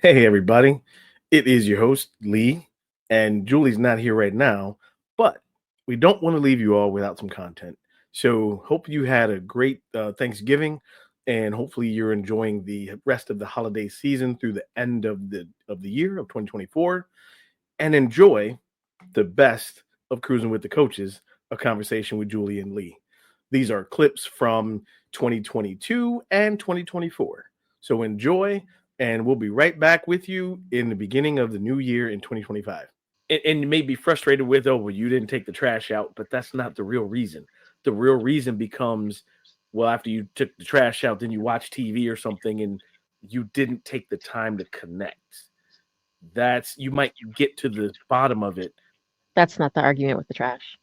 Hey, everybody. It is your host, Lee, and Julie's not here right now, but we don't want to leave you all without some content. So, hope you had a great Thanksgiving, and hopefully, you're enjoying the rest of the holiday season through the end of the year of 2024, and enjoy the best of Cruising with the Coaches, a conversation with Julie and Lee. These are clips from 2022 and 2024. So enjoy, and we'll be right back with you in the beginning of the new year in 2025. And you may be frustrated with, oh, well, you didn't take the trash out, but that's not the real reason. The real reason becomes, well, after you took the trash out, then you watch TV or something and you didn't take the time to connect. You might get to the bottom of it. That's not the argument with the trash.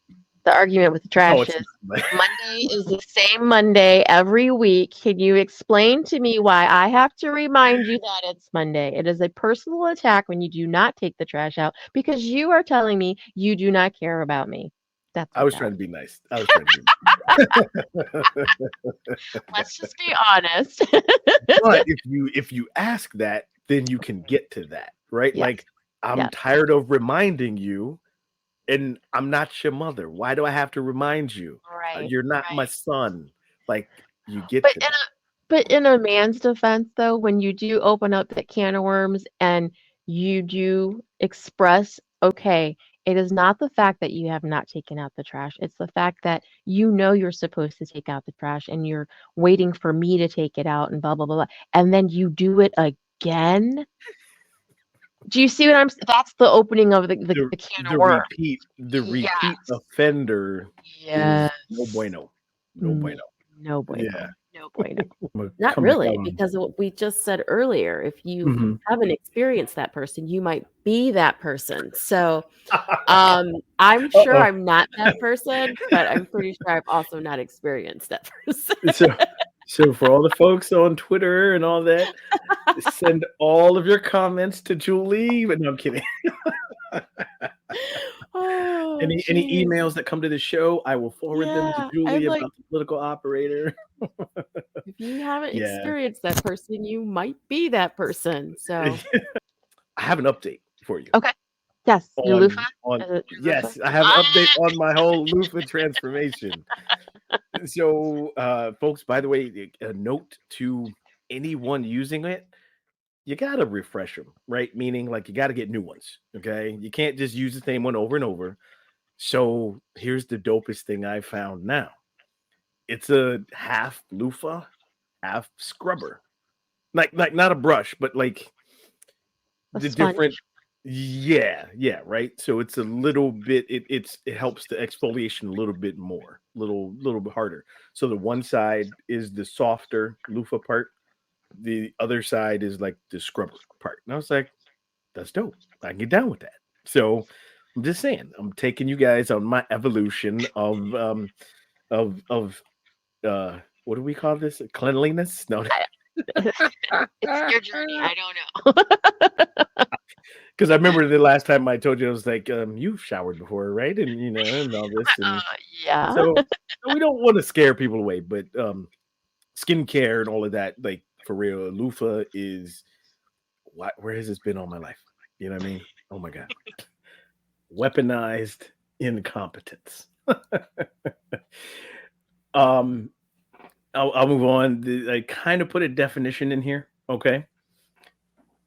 The argument with the Oh, trash it's is Monday is the same Monday every week. Can you explain to me why I have to remind you that it's Monday? It is a personal attack when you do not take the trash out because you are telling me you do not care about me. That's I what was that trying to is. be nice. I was trying to be Let's just be honest. But if you ask that, then you can get to that, right? Yes. Like, I'm Yes. tired of reminding you, and I'm not your mother. Why do I have to remind you? Right. You're not my Right. son. Like, you get But to in that. a but in a man's defense, though, when you do open up that can of worms and you do express, okay, it is not the fact that you have not taken out the trash. It's the fact that you know you're supposed to take out the trash and you're waiting for me to take it out and blah blah blah, blah. And then you do it again. Do you see what that's the opening of The the can of the worms. repeat Yes. offender is no Yes. bueno. No Mm, bueno. no Yeah. bueno. No bueno. I'm Not coming really, down. because of what we just said earlier, if you Mhm. haven't experienced that person, you might be that person. So, I'm sure Uh-oh. I'm not that person, but I'm pretty sure I've also not experienced that person. So so for all the folks on Twitter and all that, send all of your comments to Julie. But no, I'm kidding. Oh, Any geez. emails that come to the show, I will forward them to Yeah, I'm Julie like, about the political operator. if you haven't Yeah. experienced that person, you might be that person. So, I have an update for you Okay. Yes. Your loofah? on Is it your loofah? yes, I have an update on my whole loofah transformation. So, folks, by the way, a note to anyone using it, you gotta refresh them, right? Meaning, like, you gotta get new ones. Okay, you can't just use the same one over and over. So here's the dopest thing I found now. It's a half loofah, half scrubber. Like not a brush, but like A the different. sponge? Yeah, right. So it's a little bit. It helps the exfoliation a little bit more, little bit harder. So the one side is the softer loofah part. The other side is like the scrubber part. And I was like, that's dope. I can get down with that. So I'm just saying, I'm taking you guys on my evolution of what do we call this? Cleanliness? No, I It's your journey, I don't know. because I remember the last time I told you, I was like, you've showered before, right? And and all this, and Yeah. so we don't want to scare people away, but skincare and all of that, like for real, loofah is what? Where has this been all my life? You know what I mean? Oh my god, weaponized incompetence. um, I'll move on. I kind of put a definition in here. Okay,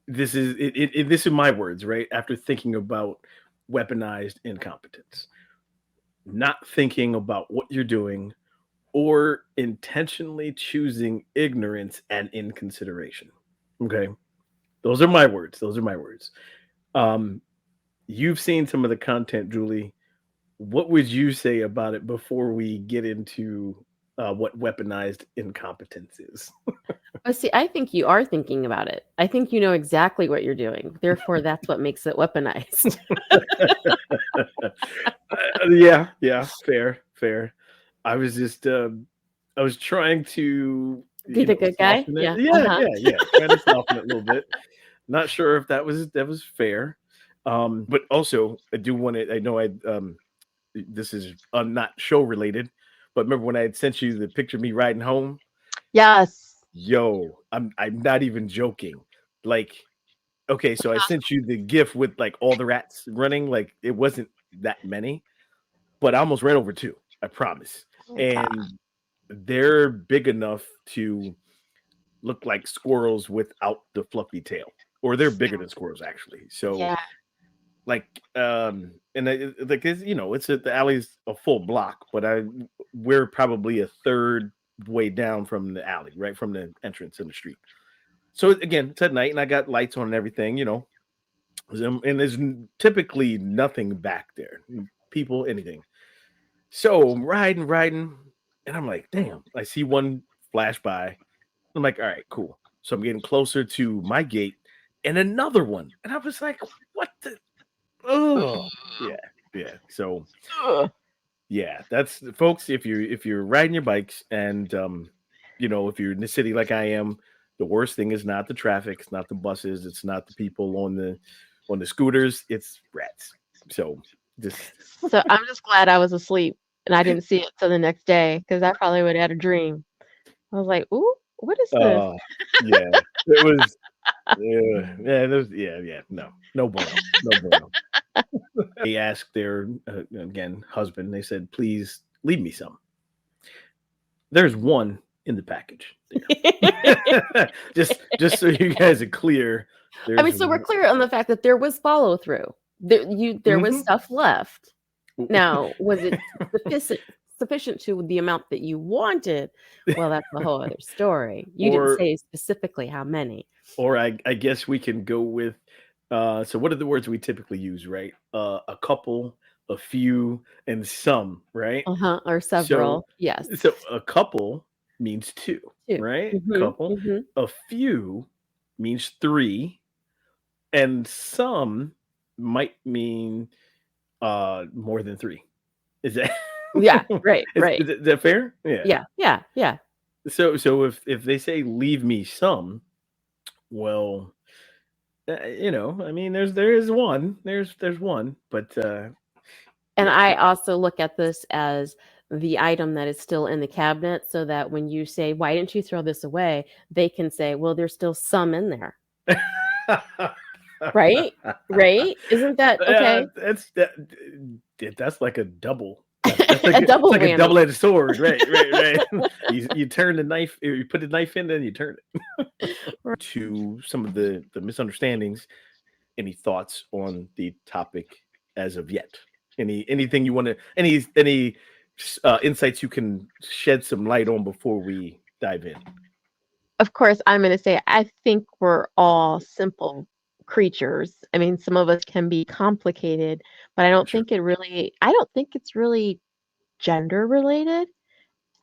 this is my words, right? After thinking about weaponized incompetence, not thinking about what you're doing or intentionally choosing ignorance and inconsideration. Okay, those are my words. Those are my words. Um, you've seen some of the content, Julie. What would you say about it before we get into what weaponized incompetence is? oh, see, I think you are thinking about it. I think you know exactly what you're doing. Therefore, that's what makes it weaponized. Yeah, fair. I was just, I was trying to, Be the good guy? soften it. Yeah. Uh-huh. Yeah, trying to soften it a little bit. Not sure if that was fair. But also I do want to. I know this is not show related, but remember when I had sent you the picture of me riding home? Yes. Yo, I'm not even joking. Like Okay, so I sent you the GIF with like all the rats running. Like it wasn't that many, but I almost ran over two. I promise. Oh God. And they're big enough to look like squirrels without the fluffy tail, or they're bigger than squirrels actually. So Yeah. like, and like it's, the alley's a full block, but we're probably a third way down from the alley, right from the entrance in the street. So again, it's at night, and I got lights on and everything, and there's typically nothing back there, people, anything. So I'm riding, and I'm like, damn, I see one flash by. I'm like, all right, cool. So I'm getting closer to my gate, and another one, and I was like, what the? Oh, yeah, yeah. So Ugh. yeah, that's folks. If you're riding your bikes, and if you're in the city like I am, the worst thing is not the traffic, it's not the buses, it's not the people on the scooters, it's rats. So just So I'm just glad I was asleep and I didn't see it till the next day because I probably would have had a dream. I was like, "Ooh, what is this?" uh yeah, it was yeah, no bueno, no bueno. They asked their again husband. They said, "Please leave me some." There's one in the package there. just so you guys are clear. I There's mean, so we're clear on the fact that there was follow through. There was Mhm. stuff left. Now, was it sufficient to the amount that you wanted? Well, that's a whole other story. You didn't or say specifically how many. or I guess we can go with so what are the words we typically use, right? A couple, a few, and some, right? Uh-huh, or So several. Yes. so a couple means two, 2. right? Mhm, Couple. mhm. A few means three, and some might mean more than three. Is that Yeah, right, right. is that fair? Yeah. Yeah, yeah, yeah. So if they say leave me some, well, I mean, there is one, there's one, but And yeah, I also look at this as the item that is still in the cabinet so that when you say, "Why didn't you throw this away?" They can say, "Well, there's still some in there." Right? Right? Isn't that okay? That's like a double. That's like A it's double like a whammy. double-edged sword, right? Right, right. You turn the knife, you put the knife in, then you turn it. To some of the misunderstandings, any thoughts on the topic as of yet? Anything you want to any insights you can shed some light on before we dive in? Of course, I'm going to say I think we're all simple creatures. I mean, some of us can be complicated, but Sure. I don't think it's really gender related.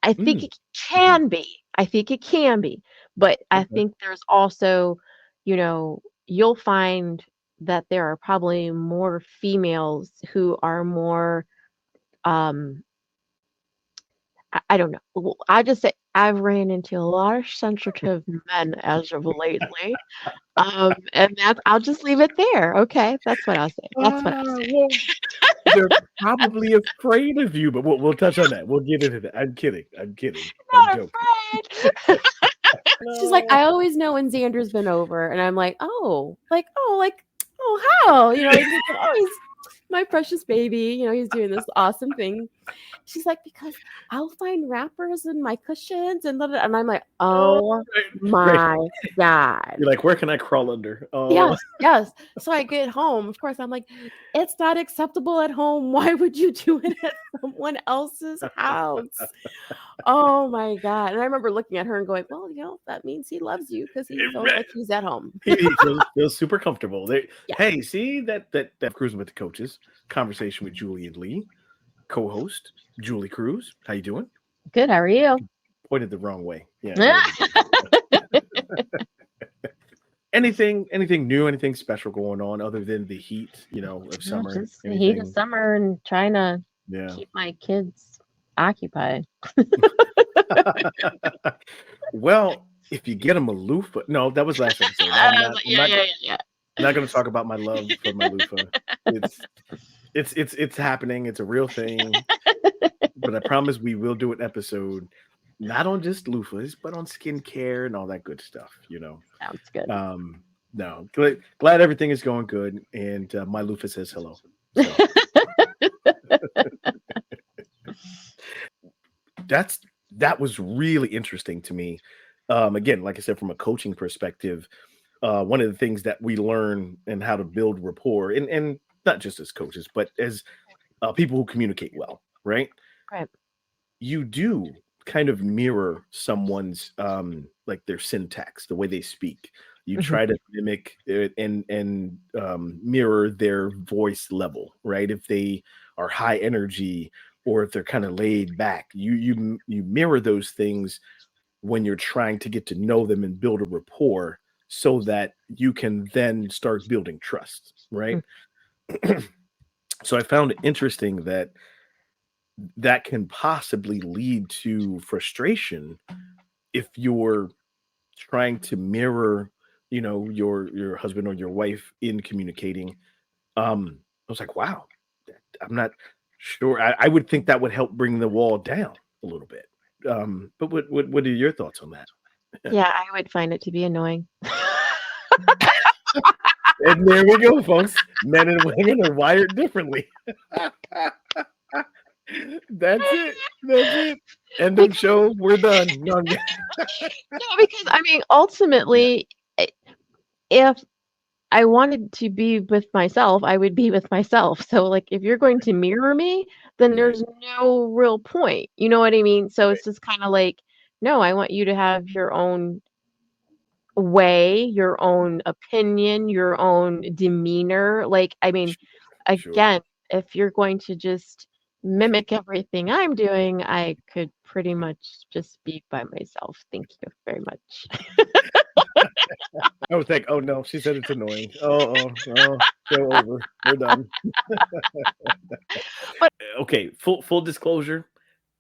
I think Mm, it mhm, can be. I think it can be. But I okay. think there's also, you'll find that there are probably more females who are more, um, I don't know. I just say I've ran into a lot of sensitive men as of lately. And I'll just leave it there. Okay. That's what I'll say. That's what I'll say. Well, they're probably afraid of you, but we'll touch on that. We'll get into that. I'm kidding. I'm kidding. I'm Not joking. afraid. She's like, No. "I always know when Xander's been over." And I'm like, "Oh, how?" He's like, "Oh, he's my precious baby. He's doing this awesome thing." She's like, "Because I'll find wrappers in my cushions and blah, blah," and I'm like, Oh, "Oh right, right. my God." You're like, where can I crawl under? Oh, Yes, yes. So I get home, of course, I'm like, "It's not acceptable at home. Why would you do it at someone else's house?" Oh my God. And I remember looking at her and going, "Well, that means he loves you because he feels right. like he's at home." He feels super comfortable. Yeah. Hey, see that Cruising with the Coaches conversation with Julie and Lee, co-host Julie Cruz. How you doing? Good. How are you? Pointed the wrong way. Yeah, there we go. Anything new? Anything special going on other than the heat? Of No, summer. just the heat of Anything? summer and trying to Yeah. keep my kids occupied. Well, if you get them a loofah, no, that was last episode. I'm not. I'm Yeah, not. yeah, yeah, Not going to talk about my love for my loofah. It's it's happening. It's a real thing. But I promise we will do an episode, not on just loofahs, but on skincare and all that good stuff. Sounds good. Um, No, glad everything is going good, and my Lufa says hello. So that's that was really interesting to me. Again, like I said, from a coaching perspective, one of the things that we learn and how to build rapport, and not just as coaches, but as people who communicate well, right? Right. You do kind of mirror someone's like their syntax, the way they speak. You Mhm. try to mimic it and mirror their voice level, right? If they are high energy or if they're kind of laid back, you mirror those things when you're trying to get to know them and build a rapport so that you can then start building trust, right? Mm. So I found it interesting that that can possibly lead to frustration if you're trying to mirror, your husband or your wife in communicating. I was like, wow, I'm not sure. I would think that would help bring the wall down a little bit. But what are your thoughts on that? Yeah, I would find it to be annoying. And there we go, folks. Men and women are wired differently. That's it. That's it. End of Because show. We're done. No, no, because I mean, yeah, ultimately, if I wanted to be with myself, I would be with myself. So, like, if you're going to mirror me, then right, there's no real point. You know what I mean? So it's just kind of like, no, I want you to have your own way, your own opinion, your own demeanor. Like, I mean, sure. again, if you're going to just mimic everything I'm doing, I could pretty much just be by myself. Thank you very much. I was like, oh no, she said it's annoying. Oh, show over. We're done. But Okay, full disclosure,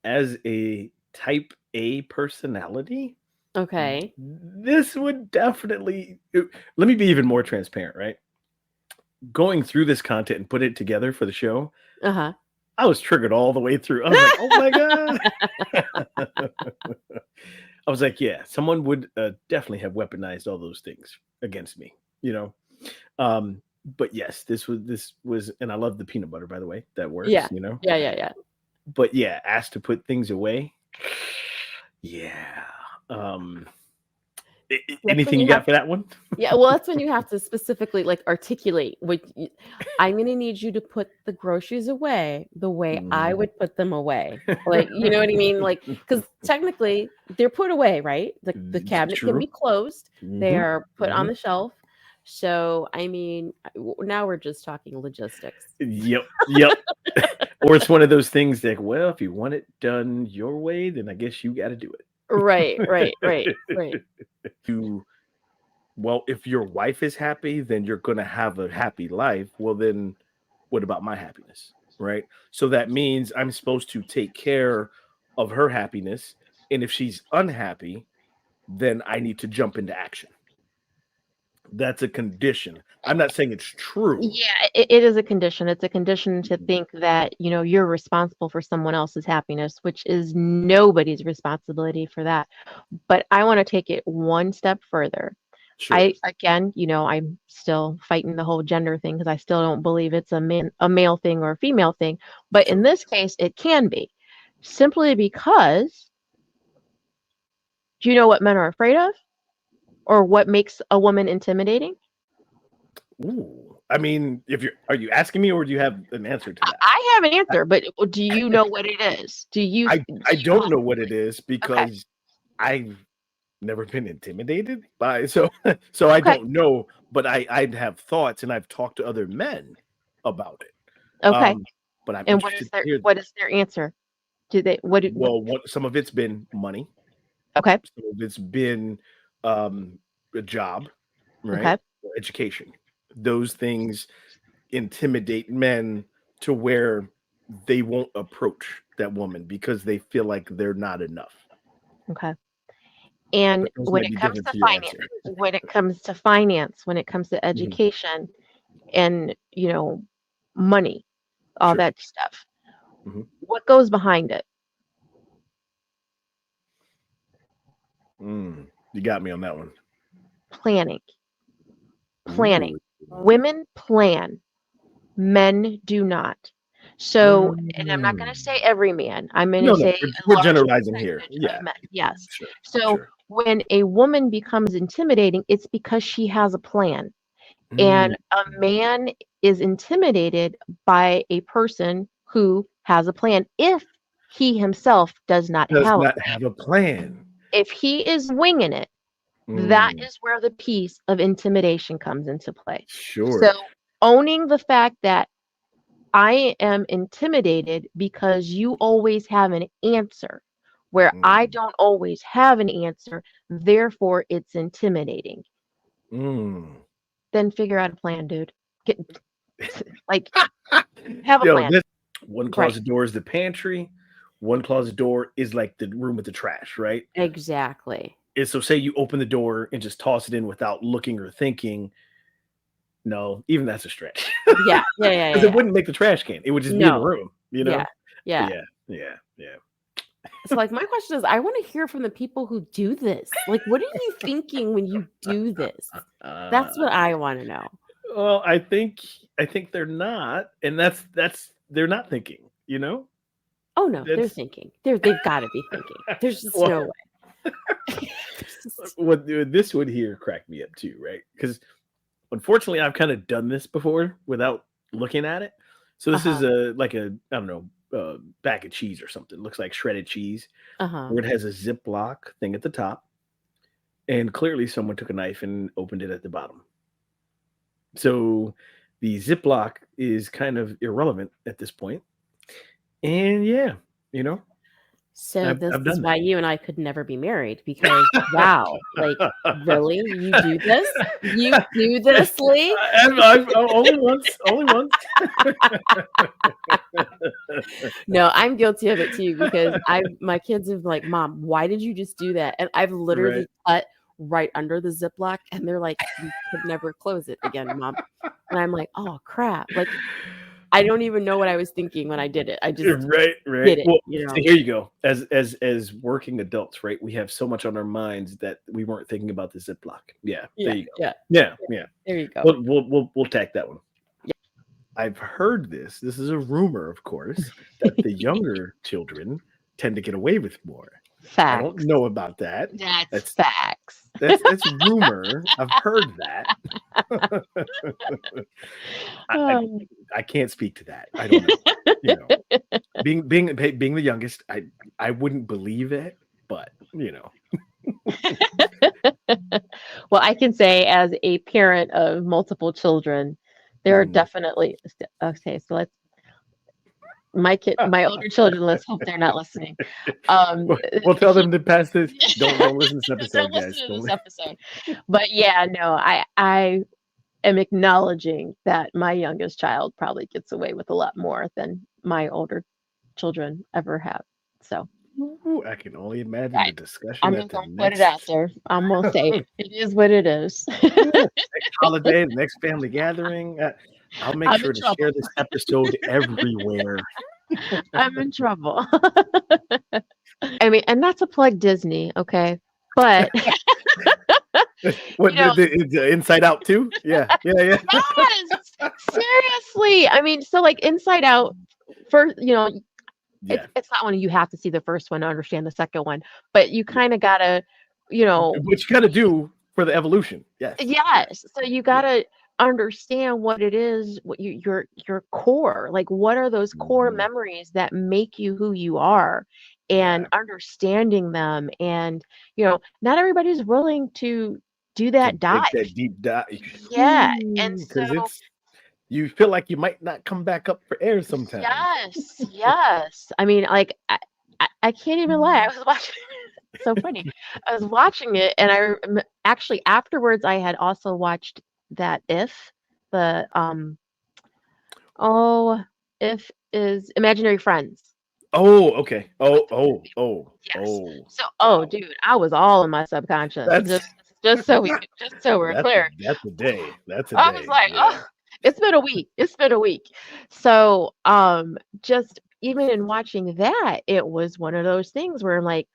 as a type A personality, Okay. this would definitely let me be even more transparent, right? Going through this content and put it together for the show, Uh-huh. I was triggered all the way through. I was like, oh my God. I was like, yeah, someone would definitely have weaponized all those things against me, you know. But yes, this was, and I love the peanut butter, by the way. That Yeah. works, you know. Yeah. But yeah, asked to put things away. Yeah. Um, That's when anything you you have got for that one? Yeah, well, that's when you have to specifically, like, articulate what you I'm gonna need you to put the groceries away the way I Mhm. would put them away. Like, you know what I mean? Like, because technically, they're put away, right? The cabinet can True. be closed, they Hmm. are put on Hmm. the shelf. So, I mean, now we're just talking logistics. Yep. Or it's one of those things like, well, if you want it done your way, then I guess you got to do Right. it. you Well, if your wife is happy, then you're going to have a happy life. Well, then what about my happiness? Right. So that means I'm supposed to take care of her happiness. And if she's unhappy, then I need to jump into action. That's a condition. I'm not saying it's true. yeah, it is a condition. It's a condition to think that, you're responsible for someone else's happiness, which is nobody's responsibility for that. But I want to take it one step further. Sure. Again, I'm still fighting the whole gender thing because I still don't believe it's a male thing or a female thing. But in Sure. this case, it can be simply because do you know what men are afraid of or what makes a woman intimidating? Ooh. I mean, if are you asking me or do you have an answer to that? I have an I, answer, but do you know what it is? Do I you know? don't know what it is Okay. because I've never been intimidated by so I Okay. don't know, but I'd have thoughts and I've talked to other men about it. Okay. Um, but I'm And interested to hear what is their answer? Do they what what some of it's been money, okay. some of it's been um a job, right? Okay. Or education. Those things intimidate men to where they won't approach that woman because they feel like they're not enough. Okay. And But those might be different to your answer. when it comes to Mhm. education and, money, all Sure. that stuff, Mhm. what goes behind it? You got me on that one. Planning. Planning. Ooh. Women plan, men do not. So, and I'm not going to Mm. say every man, I'm going to No, no, say we're a large generalizing here. percentage of Yeah, men. Yes. sure, So, sure. when a woman becomes intimidating, it's because she has a plan. Mm. And a man is intimidated by a person who has a plan if he himself does not Does have a not plan. have a plan. If he is winging it, that Mm. is where the piece of intimidation comes into play. So, Sure. owning the fact that I am intimidated because you always have an answer, where I Mm. don't always have an answer, therefore it's intimidating. Mm. Then figure out a plan, dude. Get like have a Yo, plan. this one Right. closet door is the pantry. One closet door is like the room with the trash, right? Exactly. And so say you open the door and just toss it in without looking or thinking. No, even that's a stretch. Yeah. Yeah. Yeah. Because Yeah. it Yeah. wouldn't make the trash can. It would just be in the No. room, you Yeah. know? Yeah. Yeah, yeah, yeah. So, like, my question is, I want to hear from the people who do this. Like, what are you thinking when you do this? Uh, That's what I want to know. well, I think they're not, and that's they're not thinking, you know? Oh no, they're That's thinking. They've got to be thinking. There's just well, no way. There's just- what this would here cracked me up too, right? Because unfortunately, I've kind of done this before without looking at it. So this is uh-huh. a like a I don't know bag of cheese or something. It looks like shredded cheese, Uh-huh. where it has a Ziploc thing at the top, and clearly someone took a knife and opened it at the bottom. So the Ziploc is kind of irrelevant at this point. And yeah, you know, So I've this I've is done why you and I could never be married because wow, like that. really? You do this? You do this, Lee? I've only once, only once. No, I'm guilty of it too because my kids have like, "Mom, why did you just do that?" And I've Right. literally cut right under the Ziploc and they're like, "We could never close it again, Mom." And I'm like, "Oh crap." Like I don't even know what I was thinking when I did it. I just Right, right. did it, Well, you see, know. here you go. As working adults, right? We have so much on our minds that we weren't thinking about the Ziploc. Yeah, there Yeah, you go. yeah. Yeah, Yeah. yeah. There you go. We'll tack that one. I've heard this. This is a rumor, of course, that the younger children tend to get away with more. I don't Facts. know about that. That's That's facts. that's rumor. I've heard that. I, I Um, I can't speak to that. I don't know. You know, being the youngest, I wouldn't believe it, but you know, well, I can say as a parent of multiple children, there are mhm. definitely okay. So my older children. Let's hope they're not listening. We'll tell He them to pass this. Don't listen to this don't episode, listen guys. to Don't. this episode. But yeah, no, I am acknowledging that my youngest child probably gets away with a lot more than my older children ever have. So Ooh, I can only imagine I, the discussion I'm at just the gonna put it out next there. I'm gonna say it is what it is. next holiday, the next family gathering. I'll make I'm sure in to trouble. share this episode everywhere. I'm in trouble. I mean, and not to plug Disney, okay? But What you know, the Inside Out too? Yeah, yeah, yeah. yes, seriously. I mean, so like Inside Out, first, Yeah. it's not one you have to see the first one to understand the second one, but you kind of gotta, you know, What you gotta do for the evolution. Yes. Yes. yes. So you Yeah. gotta understand what it is, what your core, like what are those core Mhm. memories that make you who you are, and Yeah. understanding them, and not everybody's willing to do To that take dive. that deep dive. Yeah, and Because so it's you feel like you might not come back up for air sometimes. yes, yes. I mean, like I can't even lie. I was watching. So funny. I was watching it, and actually afterwards I had also watched that If the oh if is Imaginary Friends. Oh, okay. With Oh, the oh, movie. oh, Yes. oh. So Wow. dude, I was all in my subconscious. That's Just so we're clear. that's a day. That's a I was day. like, Yeah. oh, it's been a week. It's been a week. So just even in watching that, it was one of those things where I'm like,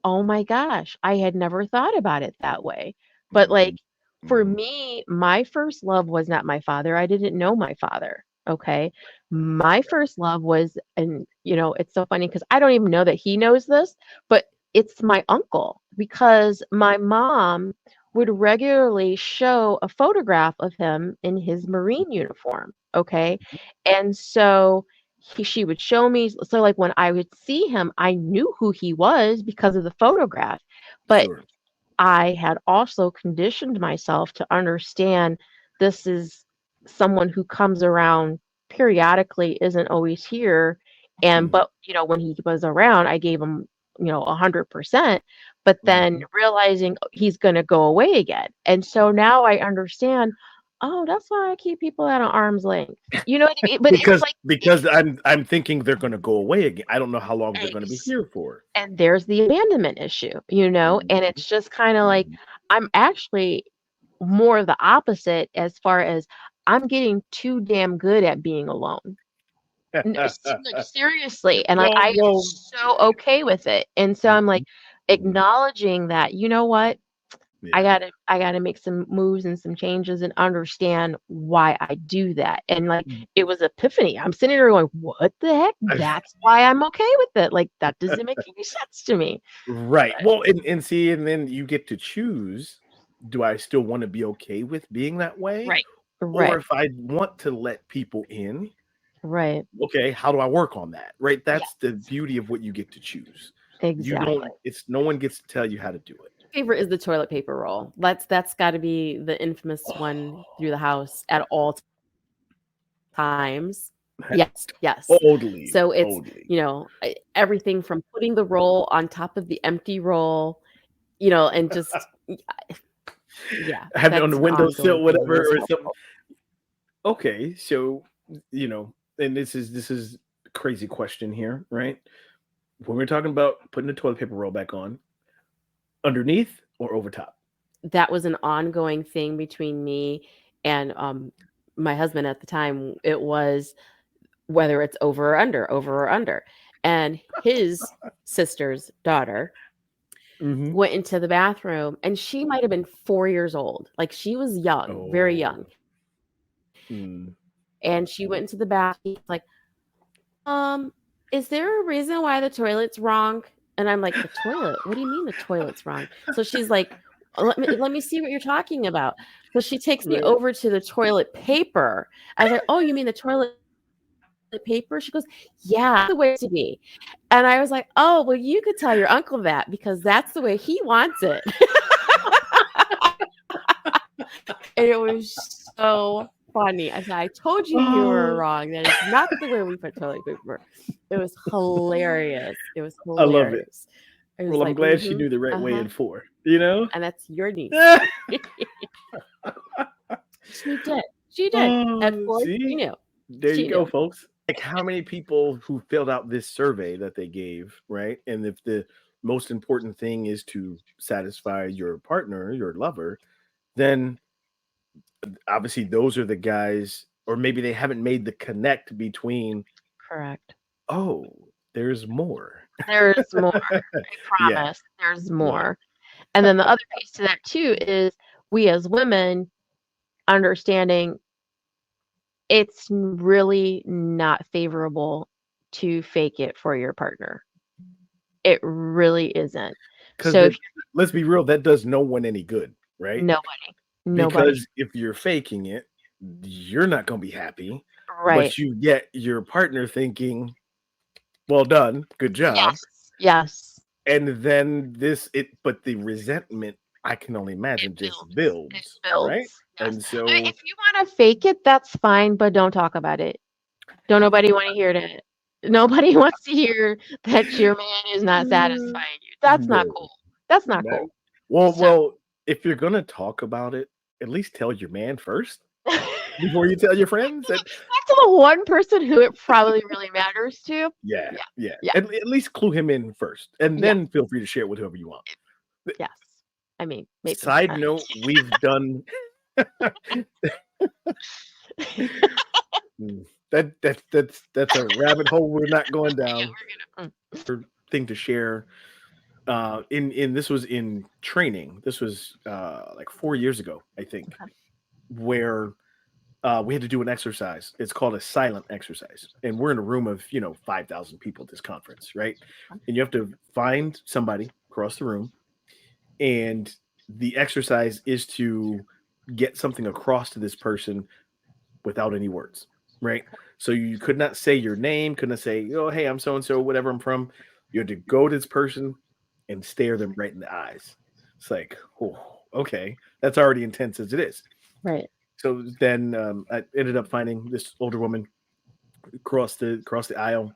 oh my gosh, I had never thought about it that way. But like Mhm. For Mhm. me, my first love was not my father. I didn't know my father. Okay. My first love was, and it's so funny because I don't even know that he knows this, but it's my uncle because my mom would regularly show a photograph of him in his Marine uniform. Okay. And so she would show me. So, like, when I would see him, I knew who he was because of the photograph. But Sure. I had also conditioned myself to understand this is someone who comes around periodically, isn't always here. And Mhm. but when he was around, I gave him 100%. But then Mhm. realizing he's going to go away again, and so now I understand. Oh, that's why I keep people at an arm's length. You know what I mean? But it's Because like because I'm thinking they're gonna go away again. I don't know how long they're gonna be eggs. here for. And there's the abandonment issue, and Mhm. it's just kind of like Mhm. I'm actually more the opposite as far as I'm getting too damn good at being alone. Like, seriously, and like Well I am well so okay with it. And so I'm like Mhm. Mhm. acknowledging that, you know what? Yeah. I gotta make some moves and some changes and understand why I do that. And like it was epiphany. I'm sitting there going, what the heck? That's why I'm okay with it. Like that doesn't make any sense to me. Right. But Well, and see, and then you get to choose, do I still wanna be okay with being that way? right, Or right, if I want to let people in, right. okay, how do I work on that? Right? Yeah, That's the beauty of what you get to choose. You exactly. don't it's no one gets to tell you how to do it. Favorite is the toilet paper roll. That's got to be the infamous one through the house at all times. Yes, yes. Totally, So it's, totally. everything from putting the roll on top of the empty roll, and just yeah, Have it on that's the an windowsill, ongoing thing in the whatever, or something. household. Okay, so, and this is a crazy question here, right? When we're talking about putting the toilet paper roll back on, underneath or over top? That was an ongoing thing between me and my husband at the time. It was whether it's over or under, over or under. And his sister's daughter Mhm. went into the bathroom and she might have been 4 years old. Like she was young, very young. Oh. Mm. And she went into the bathroom like, is there a reason why the toilet's wrong? And I'm like, the toilet? What do you mean the toilet's wrong? So she's like, let me see what you're talking about. So she takes me Right. over to the toilet paper. I was like, oh, you mean the toilet paper? She goes, yeah, that's the way to be. And I was like, oh, well, you could tell your uncle that because that's the way he wants it. And it was so funny. I said, I told you were Oh, wrong. That is not the way we put toilet paper. It was hilarious. It was I love it. hilarious. I was Well, I'm like, glad she mm-hmm, knew the right way uh-huh. in 4, you know? And that's your niece. She did. She did. At Oh, 4, she see? knew. There you She go, knew. folks. Like, how many people who filled out this survey that they gave, right? And if the most important thing is to satisfy your partner, your lover, then obviously those are the guys, or maybe they haven't made the connect between, Correct. "Oh, there's more." There's more. I Yeah, promise. There's yeah. more. And then the other piece to that too is we as women understanding it's really not favorable to fake it for your partner. It really isn't. Because So if that, let's be real, that does no one any good, right? nobody, nobody. Because if you're faking it, you're not gonna be happy, Right. but you get your partner thinking, "Well done, good job," Yes. Yes. and then but the resentment, I can only It imagine, just builds. It builds, right? builds. Yes. And I mean, so if you want to fake it, that's fine, but don't talk about it. Don't nobody want to hear that. Nobody wants to hear that your man is not Mm, satisfying you. That's not no, cool. That's not no. cool. Well So well, if you're gonna talk about it, at least tell your man first before you tell your friends, and that's the one person who it probably really matters to. yeah, Yeah. yeah. Yeah. At least clue him in first, and Yeah. then feel free to share it with whoever you want. Yes. I mean, maybe. Side note, we've done that's a rabbit hole we're not going Yeah, down. we're gonna. Thing to share. In this was in training. This was like 4 years ago, I think, Okay. where we had to do an exercise. It's called a silent exercise, and we're in a room of 5,000 people at this conference, right? And you have to find somebody across the room, and the exercise is to get something across to this person without any words, right? So you could not say your name, couldn't say, oh, hey, I'm so and so, whatever I'm from. You had to go to this person and stare them right in the eyes. It's like, oh, okay, that's already intense as it is. Right. So then I ended up finding this older woman across the aisle.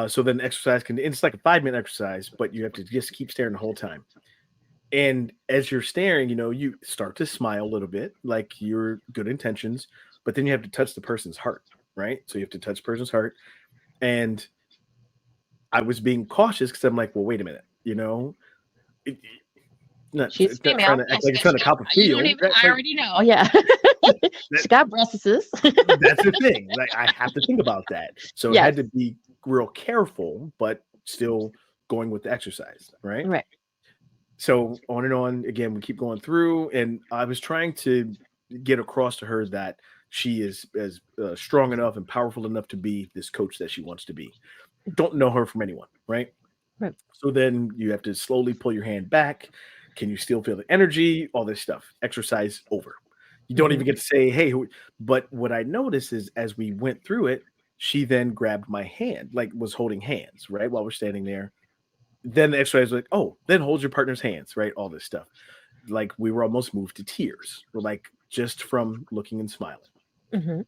So then exercise it's like a 5 minute exercise, but you have to just keep staring the whole time. And as you're staring, you start to smile a little bit, like your good intentions, but then you have to touch the person's heart, right? So you have to touch the person's heart. And I was being cautious because I'm like, well, wait a minute, it, She's not trying female. to act Yes, like it's yes, trying to yes. cop a You don't feel. even. That's I like already know. Yeah. that, She got breastises. that's the thing. Like I have to think about that. So it Yes. had to be real careful, but still going with the exercise, right? Right. So on and on again, we keep going through, and I was trying to get across to her that she is as strong enough and powerful enough to be this coach that she wants to be. Don't know her from anyone, right? Right. So then you have to slowly pull your hand back. Can you still feel the energy? All this stuff. Exercise over. You don't Hmm. even get to say, hey, but what I noticed is as we went through it, she then grabbed my hand, like was holding hands, right? While we're standing there. Then the exercise was like, oh, then hold your partner's hands, right? All this stuff. Like we were almost moved to tears. We're like just from looking and smiling. Hmm.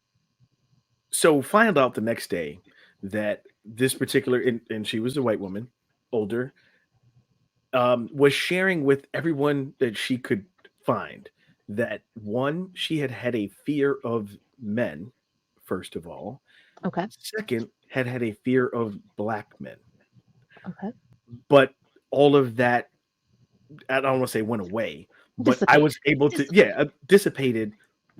So find out the next day that this particular and she was a white woman, older, was sharing with everyone that she could find that one, she had had a fear of men, first of all. Okay. Second, had a fear of black men. Okay. But all of that, I don't want to say went away, but I Dissipated. was able to, yeah, Dissipated. dissipated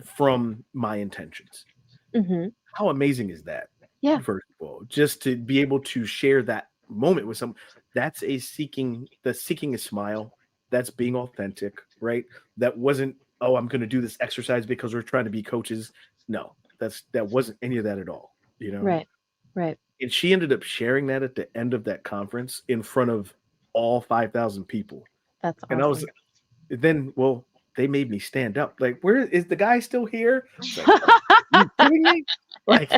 from my intentions. Hmm. How amazing is that? Yeah. First of all, just to be able to share that moment with some that's seeking a smile. That's being authentic, right? That wasn't, oh, I'm going to do this exercise because we're trying to be coaches. No, that wasn't any of that at all. Right. Right. And she ended up sharing that at the end of that conference in front of all 5,000 people. That's And I was awesome. then, well, they made me stand up. Like, where is the guy still here? It's like, are you kidding me? Like,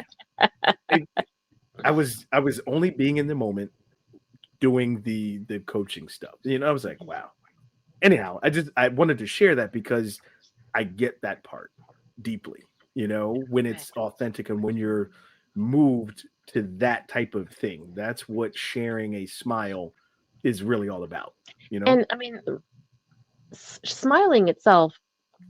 it, I was only being in the moment doing the coaching stuff. I was like, wow. Anyhow, I wanted to share that because I get that part deeply, when Right. it's authentic and when you're moved to that type of thing. That's what sharing a smile is really all about, you know? And I mean, smiling itself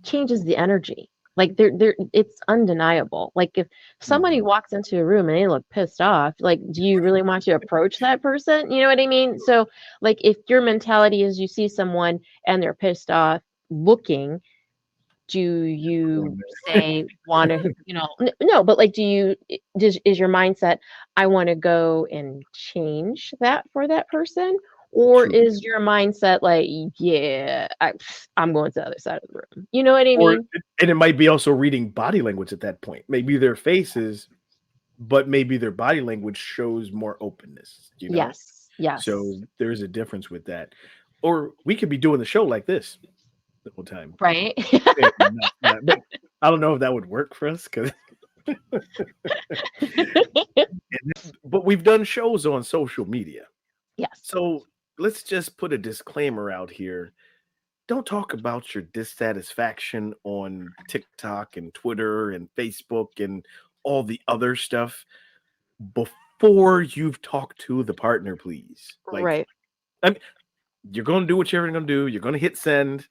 changes the energy. Like it's undeniable. Like if somebody Mhm. walks into a room and they look pissed off, like, do you really want to approach that person? You know what I mean? So, like, if your mentality is you see someone and they're pissed off looking, do you Going say want to, no, but like, is your mindset, I want to go and change that for that person? Or True. is your mindset like, yeah, I'm going to the other side of the room? You know what I Or mean? and it might be also reading body language at that point. Maybe their faces, but maybe their body language shows more openness. Yes, yes, So there's a difference with that. Or we could be doing the show like this the whole time. right? And but I don't know if that would work for us because but we've done shows on social media. Yes, So let's just put a disclaimer out here. Don't talk about your dissatisfaction on TikTok and Twitter and Facebook and all the other stuff before you've talked to the partner, please. Like, right. I mean, you're going to do what you're going to do. You're going to hit send.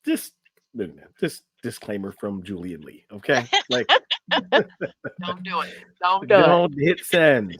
Just, just disclaimer from Julie and Lee. Okay, like, Don't do it. Don't do it. don't hit send.